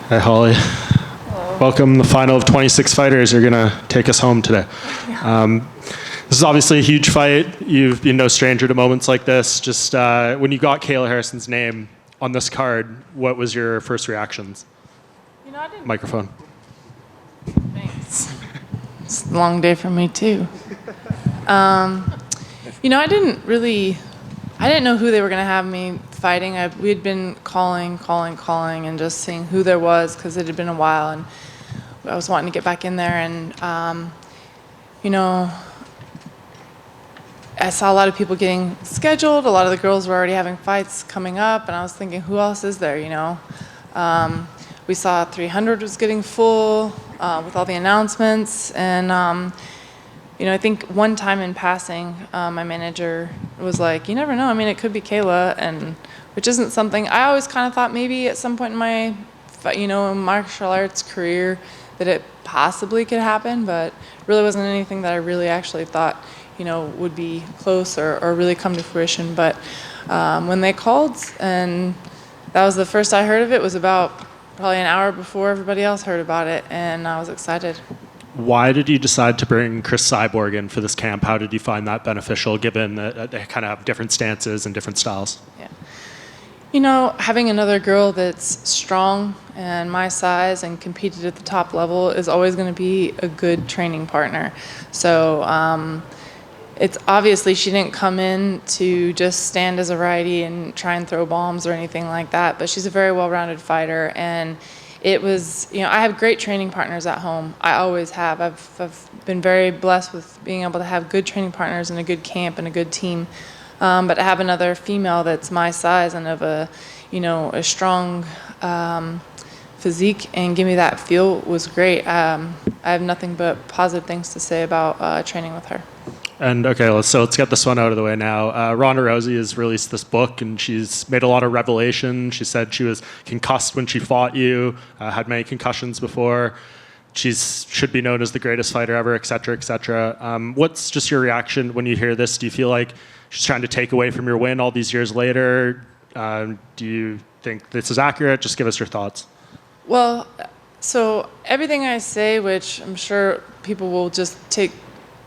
Hi, Holly. Hello. Welcome, the final of 26 fighters. You're going to take us home today. This is obviously a huge fight. You've been no stranger to moments like this. Just when you got Kayla Harrison's name on this card, what was your first reactions? I didn't. Microphone. Thanks. It's a long day for me too. I didn't know who they were going to have me fighting. We had been calling, and just seeing who there was because it had been a while, and I was wanting to get back in there. And I saw a lot of people getting scheduled. A lot of the girls were already having fights coming up, and I was thinking, who else is there? We saw 300 was getting full with all the announcements, and I think one time in passing, my manager was like, "You never know. I mean, it could be Kayla," and which isn't something I always kind of thought maybe at some point in my, martial arts career that it possibly could happen, but really wasn't anything that I really actually thought, would be close or really come to fruition. But when they called, and that was the first I heard of it, was about probably an hour before everybody else heard about it, and I was excited. Why did you decide to bring Cris Cyborg in for this camp? How did you find that beneficial, given that they kind of have different stances and different styles? Yeah. Having another girl that's strong and my size and competed at the top level is always going to be a good training partner. So it's obviously she didn't come in to just stand as a righty and try and throw bombs or anything like that, but she's a very well-rounded fighter, and it was, I have great training partners at home. I always have. I've been very blessed with being able to have good training partners and a good camp and a good team. But to have another female that's my size and of a strong physique and give me that feel was great. I have nothing but positive things to say about training with her. And okay, let's get this one out of the way now. Ronda Rousey has released this book, and she's made a lot of revelation. She said she was concussed when she fought you, had many concussions before. She should be known as the greatest fighter ever, et cetera, et cetera. What's just your reaction when you hear this? Do you feel like she's trying to take away from your win all these years later? Do you think this is accurate? Just give us your thoughts. Well, so everything I say, which I'm sure people will just take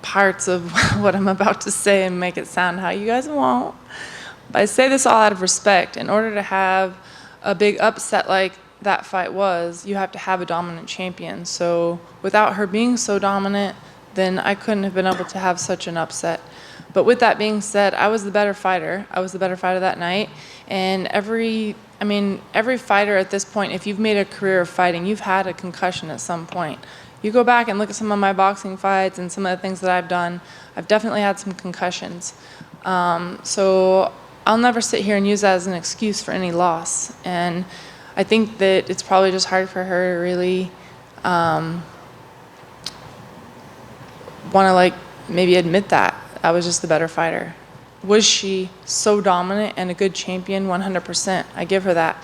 parts of what I'm about to say and make it sound how you guys want. But I say this all out of respect. In order to have a big upset like that fight was, you have to have a dominant champion. So without her being so dominant, then I couldn't have been able to have such an upset. But with that being said, I was the better fighter. I was the better fighter that night. And every fighter at this point, if you've made a career of fighting, you've had a concussion at some point. You go back and look at some of my boxing fights and some of the things that I've done, I've definitely had some concussions. So I'll never sit here and use that as an excuse for any loss. And I think that it's probably just hard for her to really want to maybe admit that I was just the better fighter. Was she so dominant and a good champion? 100%. I give her that.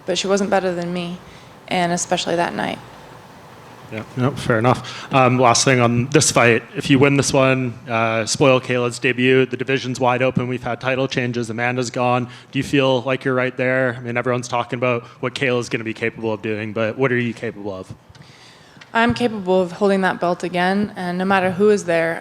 But she wasn't better than me, and especially that night. Yeah, no, fair enough. Last thing on this fight, if you win this one, spoil Kayla's debut, the division's wide open, we've had title changes, Amanda's gone. Do you feel like you're right there? I mean, everyone's talking about what Kayla's going to be capable of doing, but what are you capable of? I'm capable of holding that belt again, and no matter who is there,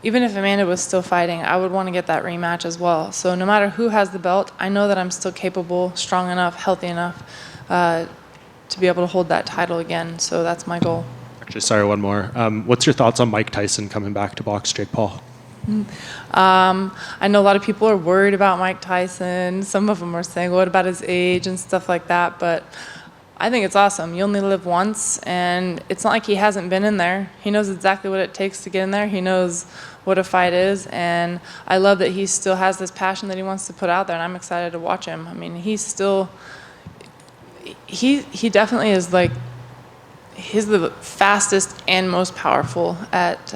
even if Amanda was still fighting, I would want to get that rematch as well. So no matter who has the belt, I know that I'm still capable, strong enough, healthy enough, to be able to hold that title again. So that's my goal. Actually, sorry, one more. What's your thoughts on Mike Tyson coming back to box Jake Paul? I know a lot of people are worried about Mike Tyson. Some of them are saying, what about his age and stuff like that? But I think it's awesome. You only live once, and it's not like he hasn't been in there. He knows exactly what it takes to get in there. He knows what a fight is, and I love that he still has this passion that he wants to put out there, and I'm excited to watch him. I mean, he's still... He definitely is he's the fastest and most powerful at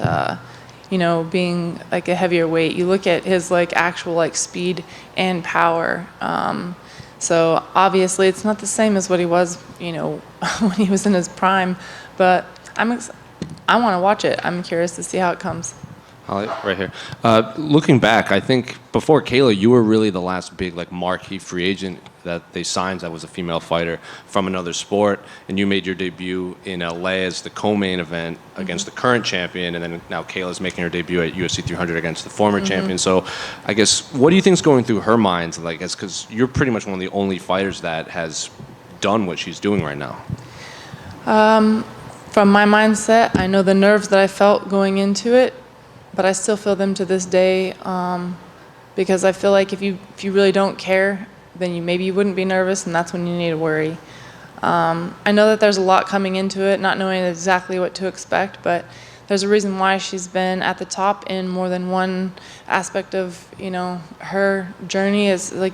being a heavier weight. You look at his actual speed and power. So obviously it's not the same as what he was when he was in his prime, but I want to watch it. I'm curious to see how it comes. Holly, right here. Looking back, I think before Kayla, you were really the last big marquee free agent that they signed that was a female fighter from another sport, and you made your debut in LA as the co-main event against the current champion, and then now Kayla's making her debut at UFC 300 against the former champion. So I guess, what do you think is going through her mind? Like, because you're pretty much one of the only fighters that has done what she's doing right now. From my mindset, I know the nerves that I felt going into it, but I still feel them to this day, because I feel like if you really don't care, then maybe you wouldn't be nervous, and that's when you need to worry. I know that there's a lot coming into it, not knowing exactly what to expect, but there's a reason why she's been at the top in more than one aspect of, her journey. Is like,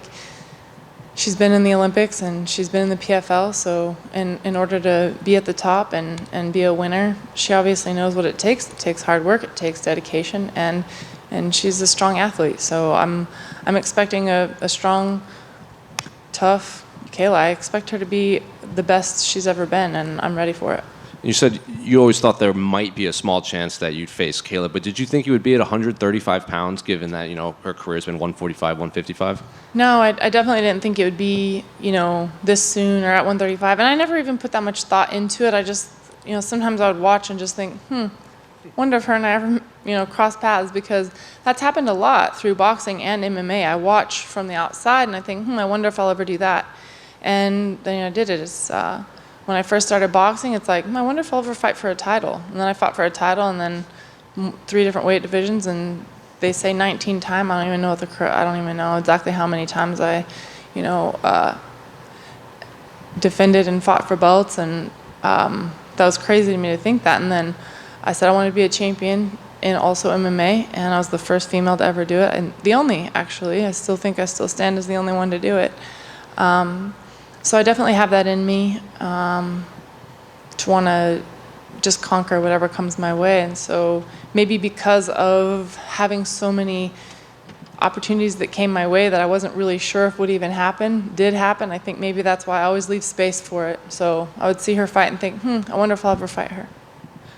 she's been in the Olympics and she's been in the PFL, so in order to be at the top and be a winner, she obviously knows what it takes. It takes hard work, it takes dedication, and she's a strong athlete. So I'm expecting a strong, tough Kayla. I expect her to be the best she's ever been, and I'm ready for it. You said you always thought there might be a small chance that you'd face Kayla, but did you think you would be at 135 pounds, given that, her career's been 145, 155? No, I definitely didn't think it would be, this soon or at 135. And I never even put that much thought into it. I just, sometimes I would watch and just think, wonder if her and I ever, cross paths, because that's happened a lot through boxing and MMA. I watch from the outside and I think, I wonder if I'll ever do that. And then I did it. It's, when I first started boxing, it's like, I wonder if I'll ever fight for a title. And then I fought for a title, and then 3 different weight divisions, and they say 19 times. I don't even know I don't even know exactly how many times I, defended and fought for belts, and that was crazy to me to think that. And then I said I wanted to be a champion in also MMA, and I was the first female to ever do it, and the only, actually. I still think I still stand as the only one to do it. So I definitely have that in me, to want to just conquer whatever comes my way. And so maybe because of having so many opportunities that came my way that I wasn't really sure if would even happen, did happen, I think maybe that's why I always leave space for it. So I would see her fight and think, I wonder if I'll ever fight her.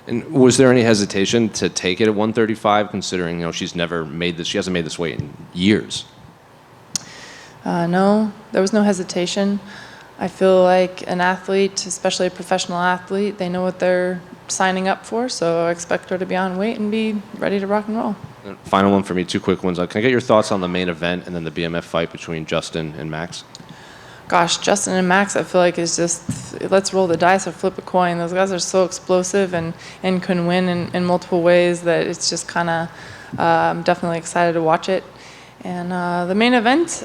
And was there any hesitation to take it at 135, considering, she hasn't made this weight in years? No, there was no hesitation. I feel like an athlete, especially a professional athlete, they know what they're signing up for, so I expect her to be on weight and be ready to rock and roll. Final one for me, 2 quick ones. Can I get your thoughts on the main event and then the BMF fight between Justin and Max? Gosh, Justin and Max, I feel like is just, let's roll the dice or flip a coin. Those guys are so explosive and can win in multiple ways that it's just kind of, I'm definitely excited to watch it. And the main event,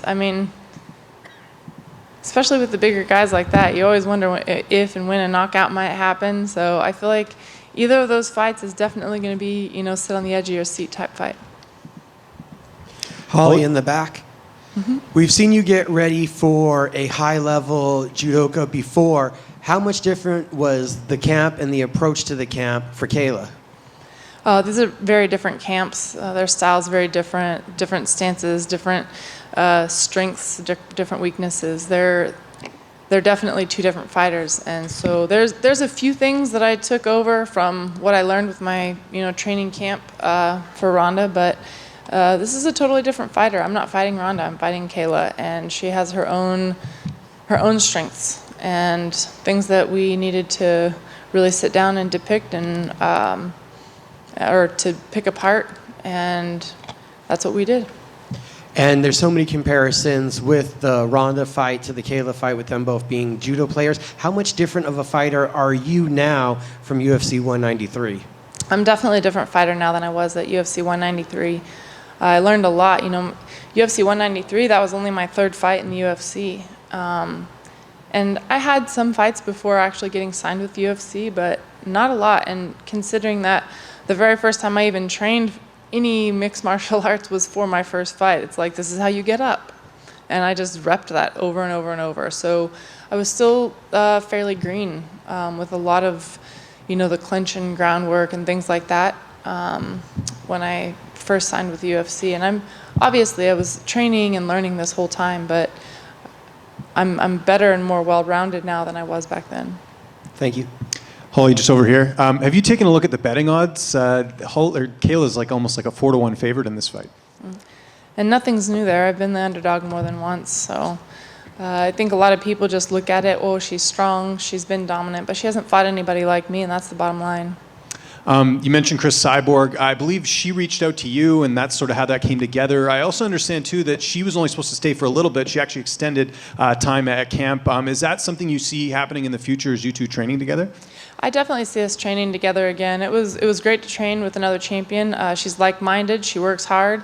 especially with the bigger guys like that, you always wonder if and when a knockout might happen. So I feel like either of those fights is definitely going to be, sit on the edge of your seat type fight. Holly in the back. We've seen you get ready for a high-level judoka before. How much different was the camp and the approach to the camp for Kayla? These are very different camps. Their styles very different stances, different strengths, different weaknesses. They're definitely 2 different fighters, and so there's a few things that I took over from what I learned with my training camp for Ronda, but this is a totally different fighter. I'm not fighting Ronda. I'm fighting Kayla, and she has her own strengths and things that we needed to really sit down and depict and or to pick apart, and that's what we did. And there's so many comparisons with the Ronda fight to the Kayla fight, with them both being judo players. How much different of a fighter are you now from UFC 193? I'm definitely a different fighter now than I was at UFC 193. I learned a lot. UFC 193, that was only my 3rd fight in the UFC. And I had some fights before actually getting signed with the UFC, but not a lot. And considering that the very first time I even trained any mixed martial arts was for my first fight, it's like, this is how you get up. And I just repped that over and over and over. So I was still fairly green with a lot of, the clinch and groundwork and things like that when I first signed with the UFC. And I was training and learning this whole time, but I'm better and more well-rounded now than I was back then. Thank you. Holly, just over here. Have you taken a look at the betting odds? Kayla's almost like a 4-to-1 favorite in this fight. And nothing's new there. I've been the underdog more than once, so I think a lot of people just look at it, oh, she's strong, she's been dominant, but she hasn't fought anybody like me, and that's the bottom line. You mentioned Cris Cyborg. I believe she reached out to you, and that's sort of how that came together. I also understand, too, that she was only supposed to stay for a little bit. She actually extended time at camp. Is that something you see happening in the future, is you two training together? I definitely see us training together again. It was great to train with another champion. She's like-minded. She works hard.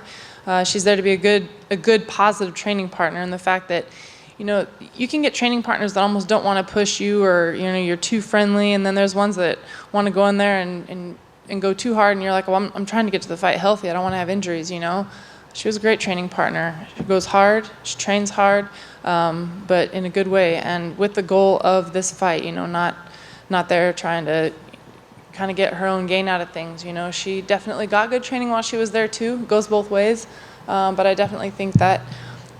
She's there to be a good, positive training partner. And the fact that, you can get training partners that almost don't want to push you, or you're too friendly. And then there's ones that want to go in there and go too hard. And you're like, well, I'm trying to get to the fight healthy. I don't want to have injuries. She was a great training partner. She goes hard. She trains hard, but in a good way, and with the goal of this fight. Not there trying to kind of get her own gain out of things. She definitely got good training while she was there too. It goes both ways, but I definitely think that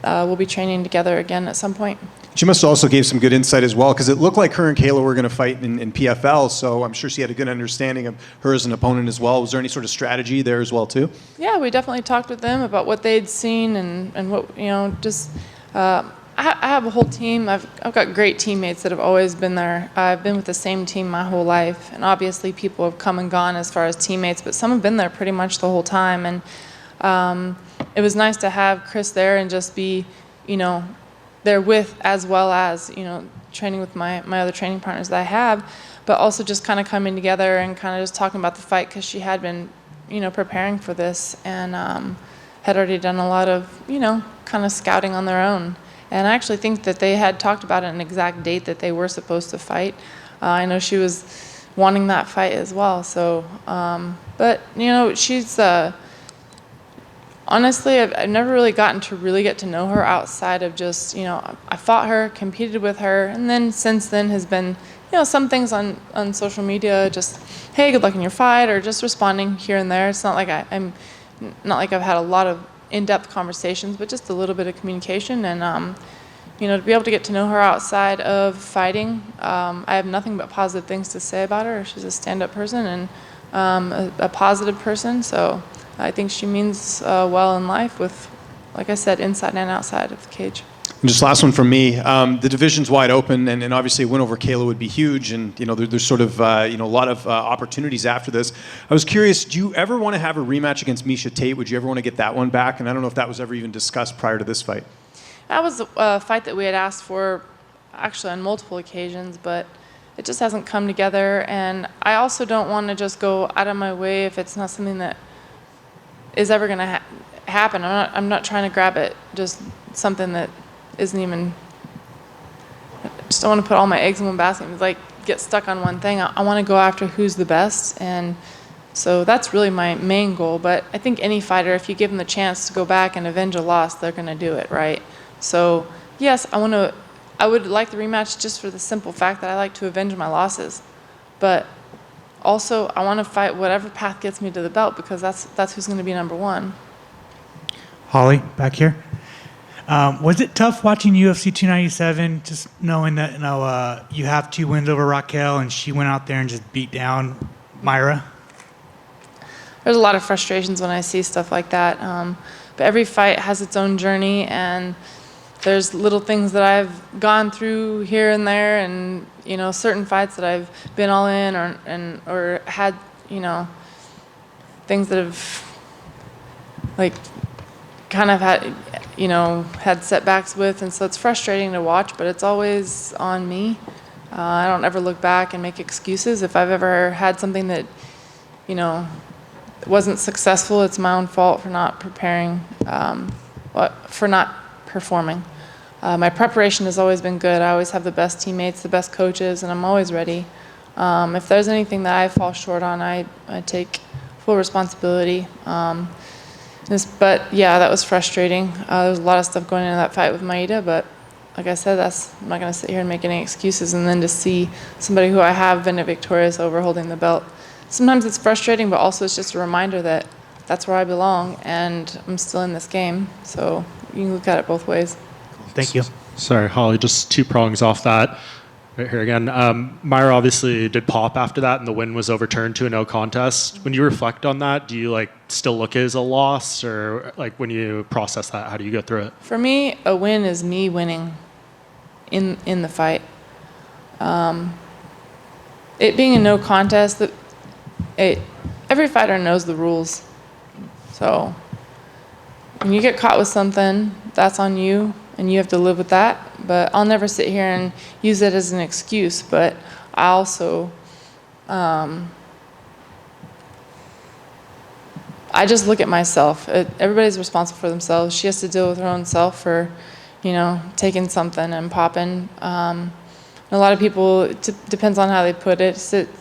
we'll be training together again at some point. She must have also gave some good insight as well, because it looked like her and Kayla were going to fight in PFL, so I'm sure she had a good understanding of her as an opponent as well. Was there any sort of strategy there as well too? Yeah, we definitely talked with them about what they'd seen and what, just... I have a whole team. I've got great teammates that have always been there. I've been with the same team my whole life, and obviously people have come and gone as far as teammates, but some have been there pretty much the whole time. And it was nice to have Cris there and just be, there with, as well as, training with my other training partners that I have, but also just kind of coming together and kind of just talking about the fight, because she had been, preparing for this and had already done a lot of, kind of scouting on their own. And I actually think that they had talked about an exact date that they were supposed to fight. I know she was wanting that fight as well. So, but she's honestly, I've never really gotten to really get to know her outside of just I fought her, competed with her, and then since then has been some things on social media, just hey, good luck in your fight, or just responding here and there. It's not like I'm not like I've had a lot of in-depth conversations, but just a little bit of communication, and to be able to get to know her outside of fighting, I have nothing but positive things to say about her. She's a stand-up person and a positive person, so I think she means well in life, with, like I said, inside and outside of the cage. And just last one from me. The division's wide open, and obviously a win over Kayla would be huge. And there's sort of a lot of opportunities after this. I was curious, do you ever want to have a rematch against Miesha Tate? Would you ever want to get that one back? And I don't know if that was ever even discussed prior to this fight. That was a fight that we had asked for, actually on multiple occasions, but it just hasn't come together. And I also don't want to just go out of my way if it's not something that is ever going to happen. I'm not trying to grab it, just something that isn't even, I just don't want to put all my eggs in one basket and get stuck on one thing. I want to go after who's the best, and so that's really my main goal. But I think any fighter, if you give them the chance to go back and avenge a loss, they're going to do it, right? So yes, I would like the rematch just for the simple fact that I like to avenge my losses, but also I want to fight whatever path gets me to the belt, because that's who's going to be number one. Holly, back here. Was it tough watching UFC 297, just knowing that you have 2 wins over Raquel, and she went out there and just beat down Mayra? There's a lot of frustrations when I see stuff like that, but every fight has its own journey, and there's little things that I've gone through here and there, and certain fights that I've been all in, or had things that have kind of had setbacks with, and so it's frustrating to watch, but it's always on me. I don't ever look back and make excuses. If I've ever had something that wasn't successful, it's my own fault for not preparing, for not performing. My preparation has always been good. I always have the best teammates, the best coaches, and I'm always ready. If there's anything that I fall short on, I take full responsibility. But yeah, that was frustrating. There was a lot of stuff going into that fight with Maida, but like I said, I'm not going to sit here and make any excuses. And then to see somebody who I have been victorious over holding the belt, sometimes it's frustrating, but also it's just a reminder that that's where I belong, and I'm still in this game. So you can look at it both ways. Thank you. Sorry, Holly, just 2 prongs off that. Right here again. Mayra obviously did pop after that, and the win was overturned to a no contest. When you reflect on that, do you still look at it as a loss, or when you process that, how do you go through it? For me, a win is me winning. in the fight. It being a no contest, every fighter knows the rules. So when you get caught with something, that's on you, and you have to live with that. But I'll never sit here and use it as an excuse. But I also, I just look at myself. Everybody's responsible for themselves. She has to deal with her own self for, taking something and popping. A lot of people, it depends on how they put it.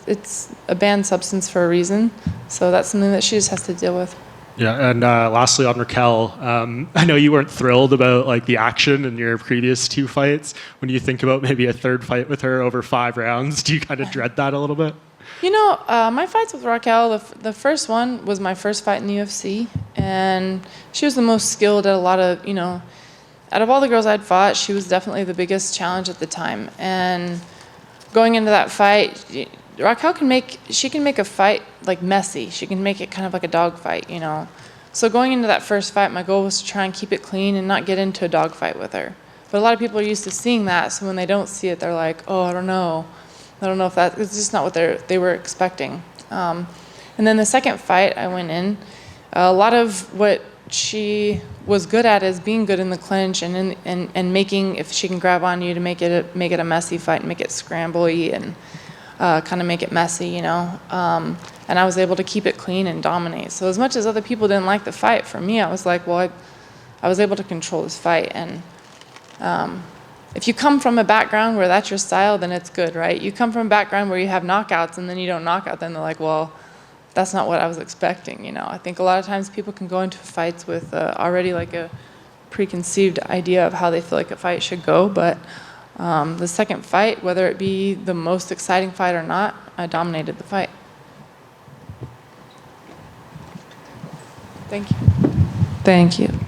It's a banned substance for a reason. So that's something that she just has to deal with. Yeah, and lastly on Raquel, I know you weren't thrilled about like the action in your previous 2 fights. When you think about maybe a 3rd fight with her over 5 rounds, do you kind of dread that a little bit? My fights with Raquel, the first one was my first fight in the UFC, and she was the most skilled at a lot of, out of all the girls I'd fought, she was definitely the biggest challenge at the time. And going into that fight, Raquel can make a fight like messy. She can make it kind of like a dog fight, So going into that first fight, my goal was to try and keep it clean and not get into a dog fight with her. But a lot of people are used to seeing that, so when they don't see it, they're like, oh, I don't know if it's just not what they were expecting. And then the second fight I went in, a lot of what she was good at is being good in the clinch and making, if she can grab on you, to make it a messy fight and make it scramble-y and kind of make it messy, and I was able to keep it clean and dominate. So as much as other people didn't like the fight, for me, I was like, well, I was able to control this fight. And if you come from a background where that's your style, then it's good, right? You come from a background where you have knockouts and then you don't knock out, then they're like, well, that's not what I was expecting, I think a lot of times people can go into fights with already like a preconceived idea of how they feel like a fight should go, but the second fight, whether it be the most exciting fight or not, I dominated the fight. Thank you. Thank you.